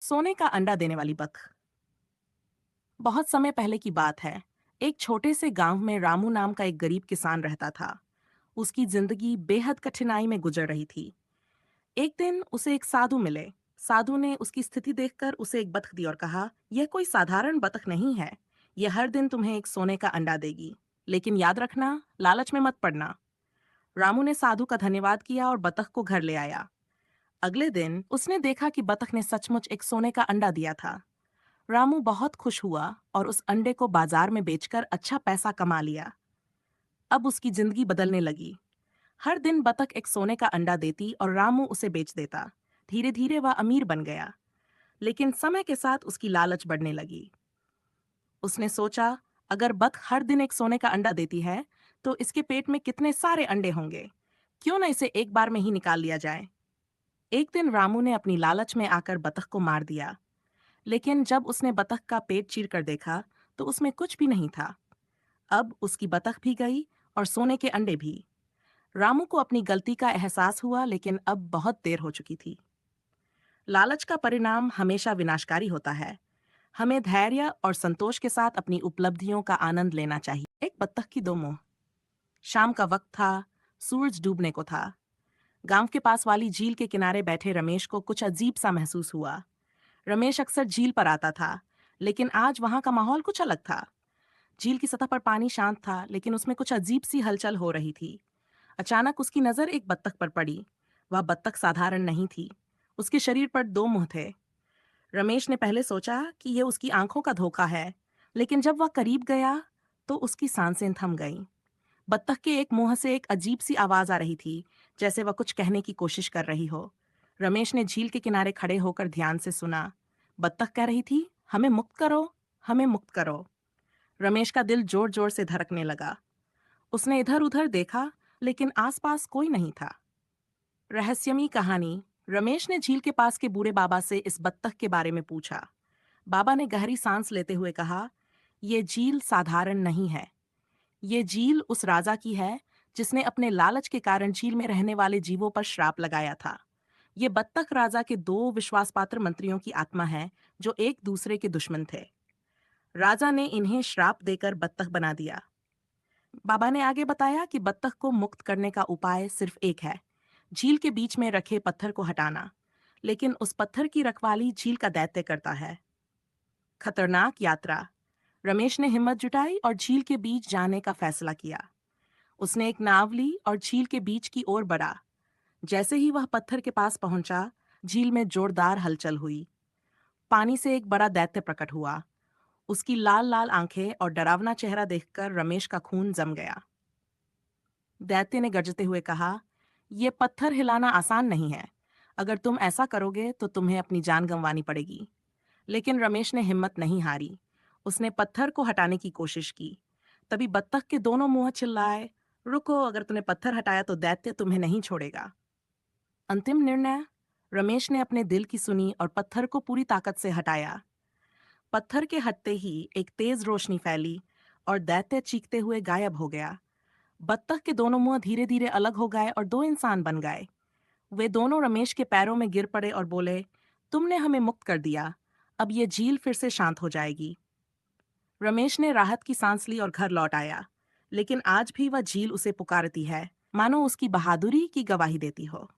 सोने का अंडा देने वाली बतख। बहुत समय पहले की बात है। एक छोटे से गांव में रामू नाम का एक गरीब किसान रहता था। उसकी जिंदगी बेहद कठिनाई में गुजर रही थी। एक दिन उसे एक साधु मिले। साधु ने उसकी स्थिति देखकर उसे एक बतख दी और कहा, यह कोई साधारण बतख नहीं है। यह हर दिन तुम्हें एक सोने का अंडा देगी। लेकिन याद रखना, लालच में मत पड़ना। रामू ने साधु का धन्यवाद किया और बतख को घर ले आया। अगले दिन उसने देखा कि बतख ने सचमुच एक सोने का अंडा दिया था। रामू बहुत खुश हुआ और उस अंडे को बाजार में बेचकर अच्छा पैसा कमा लिया। अब उसकी जिंदगी बदलने लगी। हर दिन बतख एक सोने का अंडा देती और रामू उसे बेच देता। धीरे धीरे वह अमीर बन गया। लेकिन समय के साथ उसकी लालच बढ़ने लगी। उसने सोचा, अगर बतख हर दिन एक सोने का अंडा देती है तो इसके पेट में कितने सारे अंडे होंगे। क्यों न इसे एक बार में ही निकाल लिया जाए। एक दिन रामू ने अपनी लालच में आकर बतख को मार दिया। लेकिन जब उसने बतख का पेट चीर कर देखा तो उसमें कुछ भी नहीं था। अब उसकी बतख भी गई और सोने के अंडे भी। रामू को अपनी गलती का एहसास हुआ, लेकिन अब बहुत देर हो चुकी थी। लालच का परिणाम हमेशा विनाशकारी होता है। हमें धैर्य और संतोष के साथ अपनी उपलब्धियों का आनंद लेना चाहिए। एक बत्तख की दो मुंह। शाम का वक्त था। सूरज डूबने को था। गांव के पास वाली झील के किनारे बैठे रमेश को कुछ अजीब सा महसूस हुआ। रमेश अक्सर झील पर आता था, लेकिन आज वहां का माहौल कुछ अलग था। झील की सतह पर पानी शांत था, लेकिन उसमें कुछ अजीब सी हलचल हो रही थी। अचानक उसकी नजर एक बत्तख पर पड़ी। वह बत्तख साधारण नहीं थी। उसके शरीर पर दो मुंह थे। रमेश ने पहले सोचा कि यह उसकी आंखों का धोखा है, लेकिन जब वह करीब गया तो उसकी सांसें थम गईं। बत्तख के एक मुंह से एक अजीब सी आवाज आ रही थी, जैसे वह कुछ कहने की कोशिश कर रही हो। रमेश ने झील के किनारे खड़े होकर ध्यान से सुना। बत्तख कह रही थी, हमें मुक्त करो, हमें मुक्त करो। रमेश का दिल जोर जोर से धड़कने लगा। उसने इधर उधर देखा, लेकिन आसपास कोई नहीं था। रहस्यमयी कहानी। रमेश ने झील के पास के बूढ़े बाबा से इस बत्तख के बारे में पूछा। बाबा ने गहरी सांस लेते हुए कहा, यह झील साधारण नहीं है। ये झील उस राजा की है जिसने अपने लालच के कारण झील में रहने वाले जीवों पर श्राप लगाया था। ये बत्तख राजा के दो विश्वासपात्र मंत्रियों की आत्मा है, जो एक दूसरे के दुश्मन थे। राजा ने इन्हें श्राप देकर बत्तख बना दिया। बाबा ने आगे बताया कि बत्तख को मुक्त करने का उपाय सिर्फ एक है, झील के बीच में रखे पत्थर को हटाना। लेकिन उस पत्थर की रखवाली झील का दैत्य करता है। खतरनाक यात्रा। रमेश ने हिम्मत जुटाई और झील के बीच जाने का फैसला किया। उसने एक नाव ली और झील के बीच की ओर बढ़ा। जैसे ही वह पत्थर के पास पहुंचा, झील में जोरदार हलचल हुई। पानी से एक बड़ा दैत्य प्रकट हुआ। उसकी लाल लाल आंखें और डरावना चेहरा देखकर रमेश का खून जम गया। दैत्य ने गरजते हुए कहा, यह पत्थर हिलाना आसान नहीं है। अगर तुम ऐसा करोगे तो तुम्हें अपनी जान गंवानी पड़ेगी। लेकिन रमेश ने हिम्मत नहीं हारी। उसने पत्थर को हटाने की कोशिश की। तभी बत्तख के दोनों मुंह चिल्लाए, रुको, अगर तूने पत्थर हटाया तो दैत्य तुम्हें नहीं छोड़ेगा। अंतिम निर्णय। रमेश ने अपने दिल की सुनी और पत्थर को पूरी ताकत से हटाया। पत्थर के हटते ही एक तेज रोशनी फैली और दैत्य चीखते हुए गायब हो गया। बत्तख के दोनों मुंह धीरे धीरे अलग हो गए और दो इंसान बन गए। वे दोनों रमेश के पैरों में गिर पड़े और बोले, तुमने हमें मुक्त कर दिया। अब ये झील फिर से शांत हो जाएगी। रमेश ने राहत की सांस ली और घर लौट आया। लेकिन आज भी वह झील उसे पुकारती है, मानो उसकी बहादुरी की गवाही देती हो।